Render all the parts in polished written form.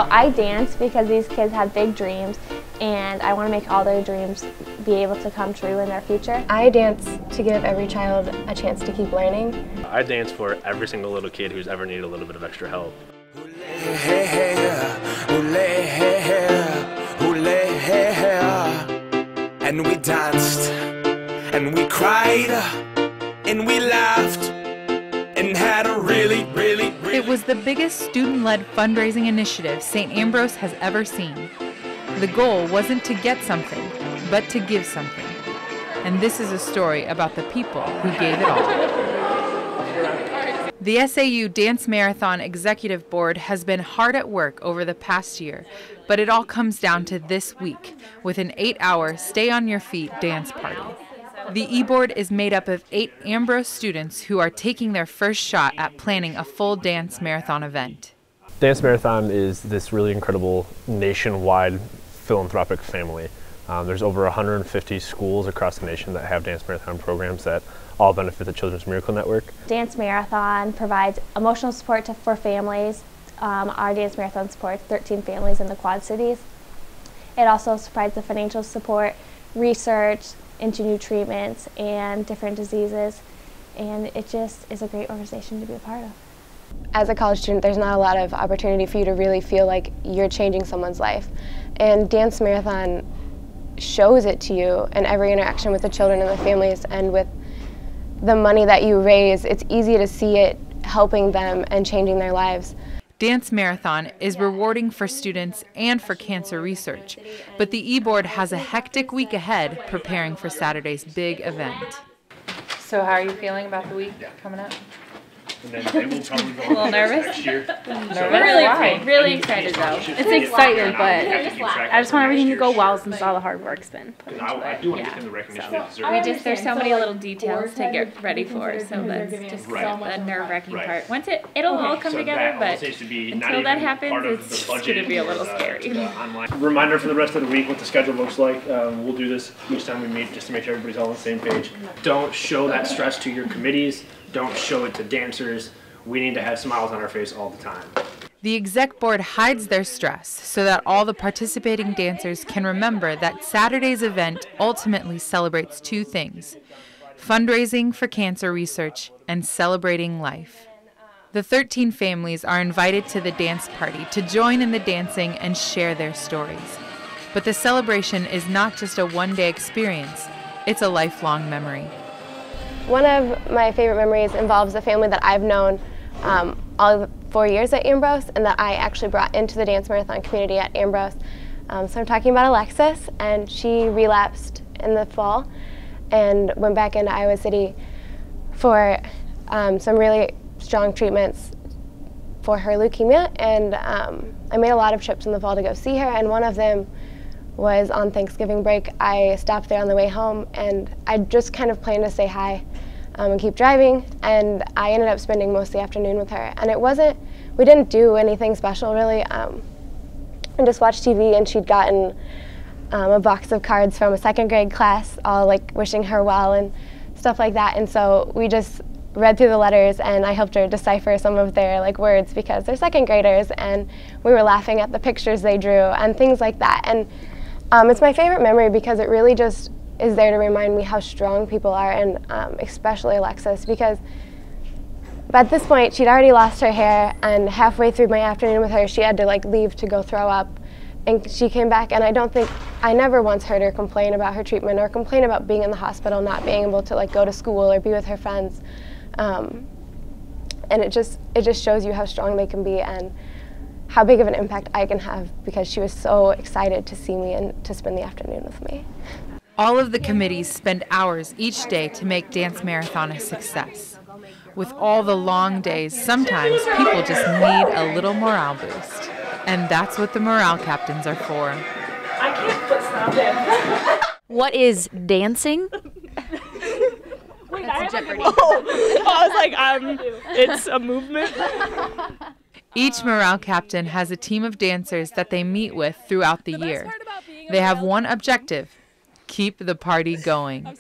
So I dance because these kids have big dreams and I want to make all their dreams be able to come true in their future. I dance to give every child a chance to keep learning. I dance for every single little kid who's ever needed a little bit of extra help. And we danced, and we cried, and we laughed, and had a really It was the biggest student-led fundraising initiative St. Ambrose has ever seen. The goal wasn't to get something, but to give something. And this is a story about the people who gave it all. The SAU Dance Marathon Executive Board has been hard at work over the past year, but it all comes down to this week with an 8-hour stay-on-your-feet dance party. The E-Board is made up of 8 Ambrose students who are taking their first shot at planning a full dance marathon event. Dance Marathon is this really incredible nationwide philanthropic family. There's over 150 schools across the nation that have Dance Marathon programs that all benefit the Children's Miracle Network. Dance Marathon provides emotional support for families. Our Dance Marathon supports 13 families in the Quad Cities. It also provides the financial support, research into new treatments and different diseases, and it just is a great organization to be a part of. As a college student, there's not a lot of opportunity for you to really feel like you're changing someone's life. And Dance Marathon shows it to you in every interaction with the children and the families, and with the money that you raise, it's easy to see it helping them and changing their lives. Dance Marathon is rewarding for students and for cancer research, but the E-Board has a hectic week ahead preparing for Saturday's big event. So how are you feeling about the week coming up? And then they will probably go A little nervous? next year. Really excited though. It's exciting, but I just want everything to go well since all the hard work's been put into I it. do want to give them the recognition they deserve. There's so many little details to get ready for, so that's just the nerve-wracking part. Once it'll all come together, but until that happens, it's just going to be a little scary. Reminder for the rest of the week what the schedule looks like. We'll do this each time we meet just to make sure everybody's all on the same page. Don't show that stress to your committees. Don't show it to dancers. We need to have smiles on our face all the time. The exec board hides their stress so that all the participating dancers can remember that Saturday's event ultimately celebrates 2 things: fundraising for cancer research and celebrating life. The 13 families are invited to the dance party to join in the dancing and share their stories. But the celebration is not just a one-day experience, it's a lifelong memory. One of my favorite memories involves a family that I've known all 4 years at Ambrose, and that I actually brought into the Dance Marathon community at Ambrose. So I'm talking about Alexis, and she relapsed in the fall and went back into Iowa City for some really strong treatments for her leukemia, and I made a lot of trips in the fall to go see her, and one of them was on Thanksgiving break. I stopped there on the way home, and I just kind of planned to say hi and keep driving, and I ended up spending most of the afternoon with her. And we didn't do anything special really. I just watched TV, and she'd gotten a box of cards from a 2nd grade class, all like wishing her well and stuff like that. And so we just read through the letters, and I helped her decipher some of their words because they're 2nd graders, and we were laughing at the pictures they drew and things like that. And it's my favorite memory because it really just is there to remind me how strong people are, and especially Alexis, because at this point she'd already lost her hair, and halfway through my afternoon with her she had to leave to go throw up, and she came back, and I never once heard her complain about her treatment or complain about being in the hospital, not being able to go to school or be with her friends, and it just shows you how strong they can be and how big of an impact I can have, because she was so excited to see me and to spend the afternoon with me. All of the committees spend hours each day to make Dance Marathon a success. With all the long days, sometimes people just need a little morale boost. And that's what the morale captains are for. I can't put sound in. What is dancing? Wait, that's Jeopardy. I was like, it's a movement. Each morale captain has a team of dancers that they meet with throughout the year. They have one objective: keep the party going.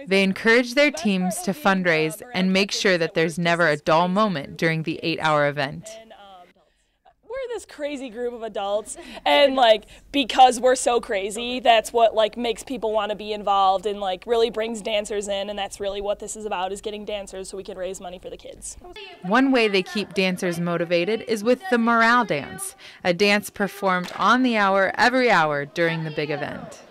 They encourage their teams to fundraise and make sure that there's never a dull moment during the 8-hour event. We're this crazy group of adults, and like because we're so crazy, that's what like makes people want to be involved and like really brings dancers in, and that's really what this is about, is getting dancers so we can raise money for the kids. One way they keep dancers motivated is with the morale dance, a dance performed on the hour every hour during the big event.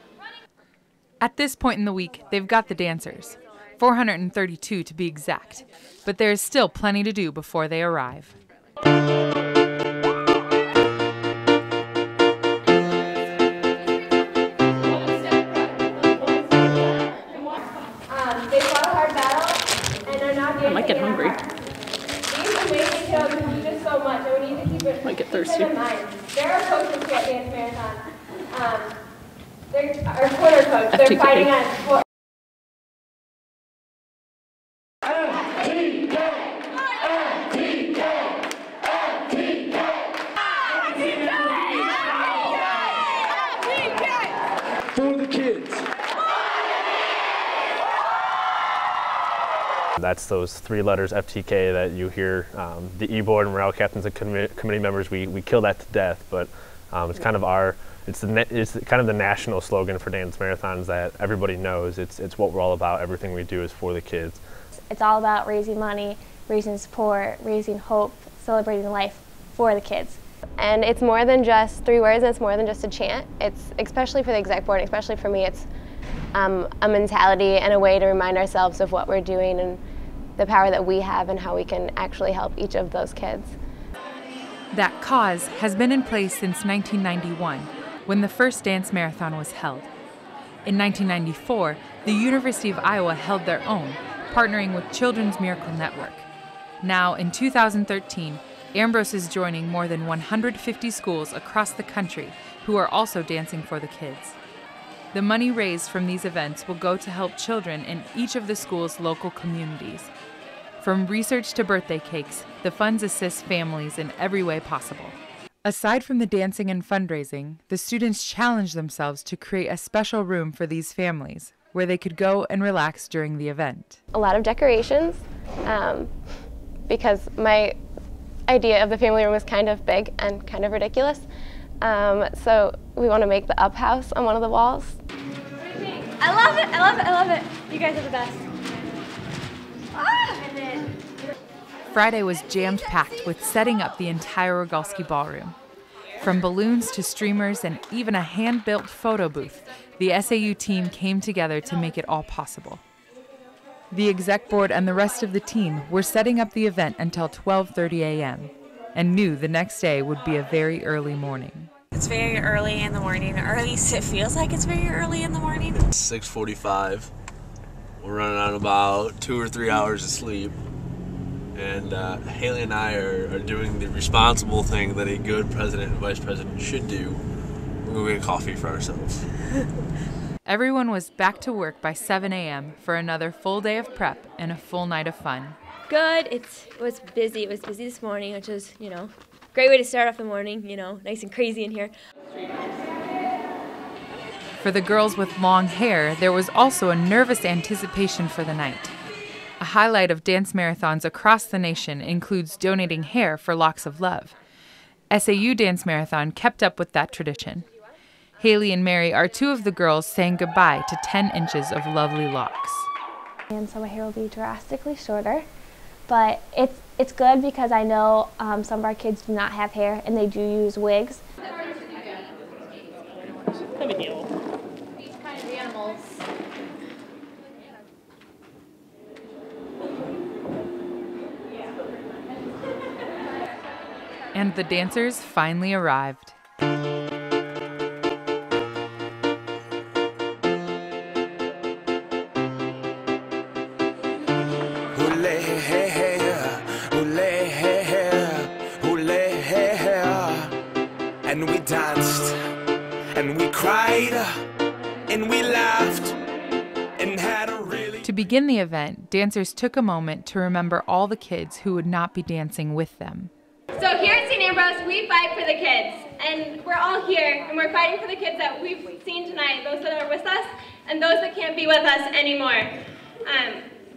At this point in the week, they've got the dancers, 432 to be exact, but there is still plenty to do before they arrive. They fought a hard battle and are now dancing. I might get hungry. These amazing kiddos who do this so much, and we need to keep it might get thirsty. in mind. They're our coaches here at Dance Marathon. They're our quarter coach. They're fighting on. For the kids. That's those 3 letters FTK that you hear. The e-board and morale captains and committee members, we kill that to death, but it's kind of it's kind of the national slogan for Dance Marathons that everybody knows. It's what we're all about. Everything we do is for the kids. It's all about raising money, raising support, raising hope, celebrating life for the kids. And it's more than just 3 words, and it's more than just a chant. It's, especially for the exec board, especially for me, it's a mentality and a way to remind ourselves of what we're doing and the power that we have and how we can actually help each of those kids. That cause has been in place since 1991, when the first Dance Marathon was held. In 1994, the University of Iowa held their own, partnering with Children's Miracle Network. Now, in 2013, Ambrose is joining more than 150 schools across the country who are also dancing for the kids. The money raised from these events will go to help children in each of the school's local communities. From research to birthday cakes, the funds assist families in every way possible. Aside from the dancing and fundraising, the students challenge themselves to create a special room for these families where they could go and relax during the event. A lot of decorations, because my idea of the family room is kind of big and kind of ridiculous. So we want to make the up house on one of the walls. I love it, I love it, I love it. You guys are the best. Friday was jam-packed with setting up the entire Rogalski Ballroom. From balloons to streamers and even a hand-built photo booth, the SAU team came together to make it all possible. The exec board and the rest of the team were setting up the event until 12:30 a.m. and knew the next day would be a very early morning. It's very early in the morning, or at least it feels like it's very early in the morning. 6:45. We're running on about 2 or 3 hours of sleep. And Haley and I are doing the responsible thing that a good president and vice president should do. We're going to get coffee for ourselves. Everyone was back to work by 7 a.m. for another full day of prep and a full night of fun. Good. It was busy. It was busy this morning, which is, great way to start off the morning, nice and crazy in here. For the girls with long hair, there was also a nervous anticipation for the night. A highlight of dance marathons across the nation includes donating hair for Locks of Love. SAU Dance Marathon kept up with that tradition. Haley and Mary are 2 of the girls saying goodbye to 10 inches of lovely locks. And so my hair will be drastically shorter, but it's good because I know some of our kids do not have hair and they do use wigs. No big deal. These kind of animals. And the dancers finally arrived. And we danced, and we cried, and we laughed, and had a really... To begin the event, dancers took a moment to remember all the kids who would not be dancing with them. So here at St. Ambrose, we fight for the kids, and we're all here, and we're fighting for the kids that we've seen tonight, those that are with us, and those that can't be with us anymore.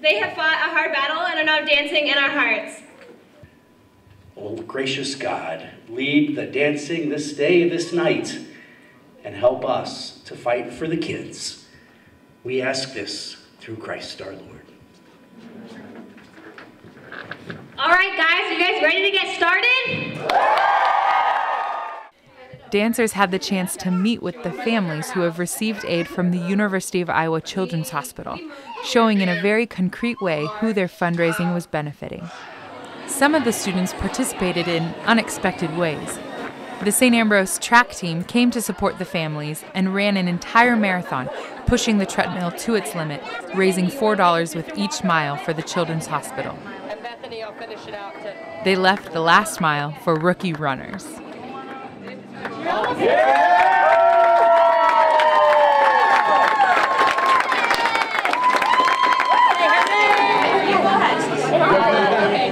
They have fought a hard battle and are now dancing in our hearts. Oh, gracious God, lead the dancing this day, this night, and help us to fight for the kids. We ask this through Christ our Lord. All right, guys, are you guys ready to get started? Dancers had the chance to meet with the families who have received aid from the University of Iowa Children's Hospital, showing in a very concrete way who their fundraising was benefiting. Some of the students participated in unexpected ways. The St. Ambrose track team came to support the families and ran an entire marathon, pushing the treadmill to its limit, raising $4 with each mile for the Children's Hospital. They left the last mile for rookie runners.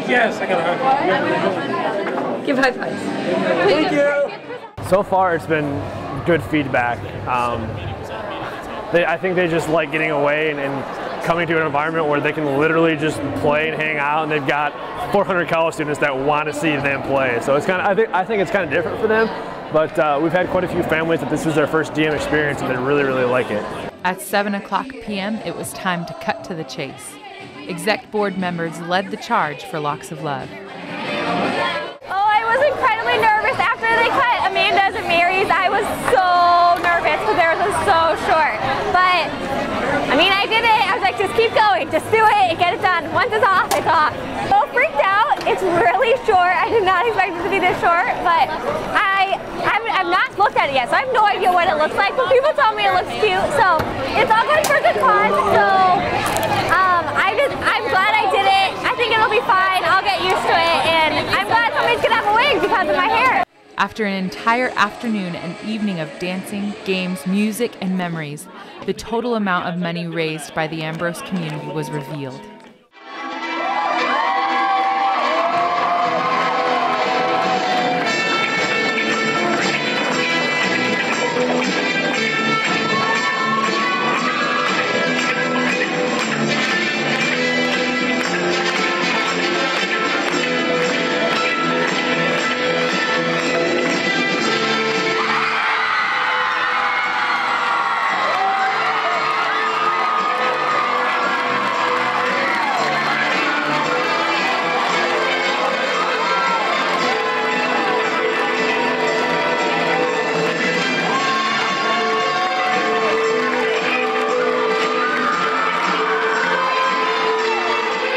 Yes, I got a high five. Give high fives. Thank you. So far, it's been good feedback. I think they just like getting away and coming to an environment where they can literally just play and hang out, and they've got 400 college students that want to see them play. So it's kind of, I think it's kind of different for them. But we've had quite a few families that this was their first DM experience, and they really, really like it. At 7:00 p.m., it was time to cut to the chase. Exec board members led the charge for Locks of Love. Oh, I was incredibly nervous after they cut Amanda's and Mary's. I was so nervous because theirs was so short. But, I mean, I did it. I was like, just keep going. Just do it and get it done. Once it's off, it's off. So freaked out. It's really short. I did not expect it to be this short, but I've not looked at it yet, so I have no idea what it looks like. But people tell me it looks cute, so it's all good for a good cause. So I'm glad I did it. I think it'll be fine. I'll get used to it, and I'm glad somebody's gonna have a wig because of my hair. After an entire afternoon and evening of dancing, games, music, and memories, the total amount of money raised by the Ambrose community was revealed.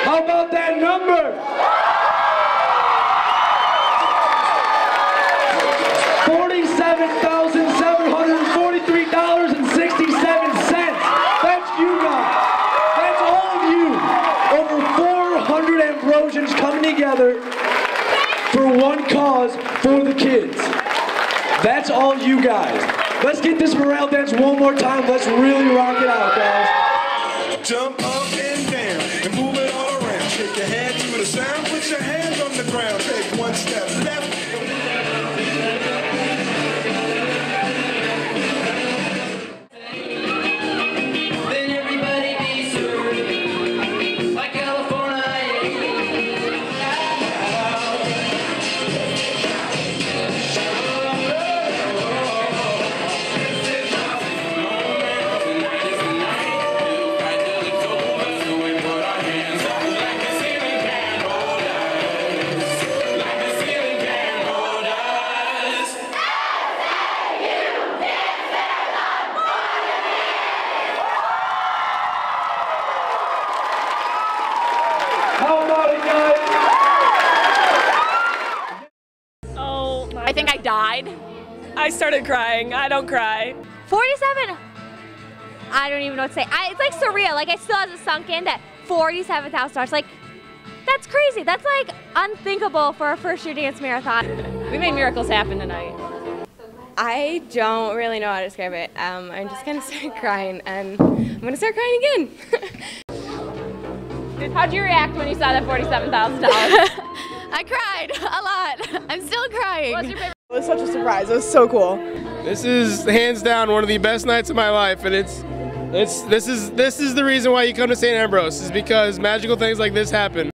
How about that number? $47,743.67. That's you guys. That's all of you. Over 400 Ambrosians coming together for one cause, for the kids. That's all you guys. Let's get this morale dance one more time. Let's really rock it out, guys. Jump up and down and move it all around. Shake your head to the sound. Put your hands on the ground. Take one step left. Then everybody be served like California. How about it, guys? Oh, I think I died. I started crying. I don't cry. 47. I don't even know what to say. It's like surreal. Like I still hasn't sunk in that $47,000. Like that's crazy. That's like unthinkable for a first-year dance marathon. We made miracles happen tonight. I don't really know how to describe it. I'm just gonna start crying, and I'm gonna start crying again. How'd you react when you saw that $47,000? I cried a lot. I'm still crying. What's your favorite? It was such a surprise. It was so cool. This is hands down one of the best nights of my life, and this is the reason why you come to St. Ambrose, is because magical things like this happen.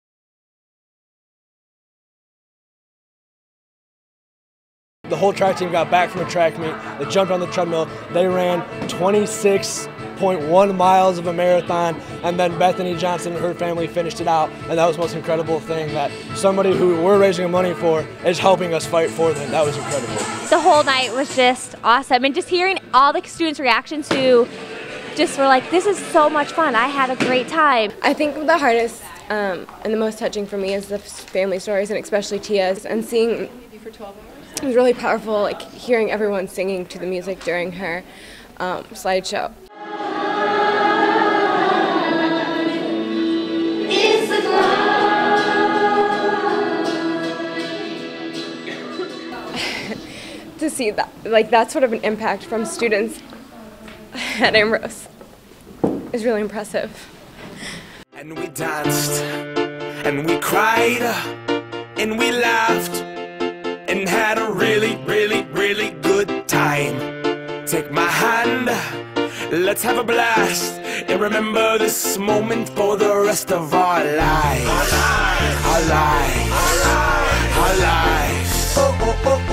The whole track team got back from a track meet. They jumped on the treadmill. They ran 26.1 miles of a marathon, and then Bethany Johnson and her family finished it out. And that was the most incredible thing, that somebody who we're raising money for is helping us fight for them. That was incredible. The whole night was just awesome, and just hearing all the students' reactions who just were like, this is so much fun. I had a great time. I think the hardest and the most touching for me is the family stories, and especially Tia's, and seeing. It was really powerful, like hearing everyone singing to the music during her slideshow. To see that, like that sort of an impact from students at Ambrose is really impressive. And we danced, and we cried, and we laughed, and had a really, really, really good time. Take my hand, let's have a blast, and remember this moment for the rest of our lives. Our lives. Our lives. Oh, oh, oh.